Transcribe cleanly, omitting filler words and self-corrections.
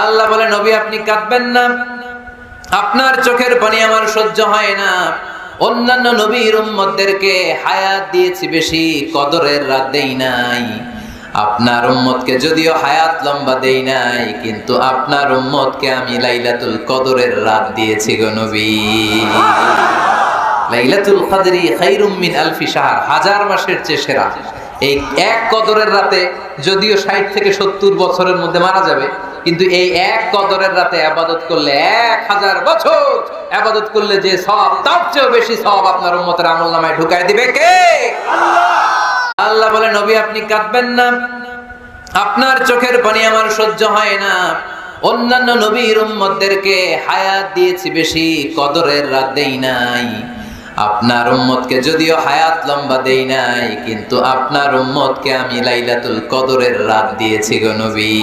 আল্লাহ বলে, নবী আপনি কাঁদবেন না, আপনার চোখের পানি আমার সহ্য হয় না। অন্যান্য নবীর উম্মতদেরকে হায়াত দিয়েছি বেশি, কদরের রাত দেই নাই। আপনার উম্মতকে যদিও হায়াত লম্বা দেই নাই, কিন্তু আপনার উম্মতকে আমি লাইলাতুল কদরের রাত দিয়েছি গো নবী। লাইলাতুল কদরি খায়রুম মিন আলফি শাহর, হাজার মাসের চেয়ে সেরা। এই এক কদরের রাতে যদিও 60 থেকে 70 বছরের মধ্যে মারা যাবে, কিন্তু এই এক কদরের রাতে ইবাদত করলে 1000 বছর ইবাদত করলে যে সওয়াব, তার চেয়েও বেশি সওয়াব আপনার উম্মতের আমলনামায় ঢুকায় দিবে কে? আল্লাহ। আল্লাহ বলে, নবী আপনি কাঁদবেন না, আপনার চোখের পানি আমার সহ্য হয় না। অন্যান্য নবীর উম্মতদেরকে হায়াত দিয়েছি বেশি, কদরের রাত দেই নাই। আপনার উম্মতকে যদিও হায়াত লম্বা দেই নাই, কিন্তু আপনার উম্মতকে আমি লাইলাতুল কদরের রাত দিয়েছি গো নবী।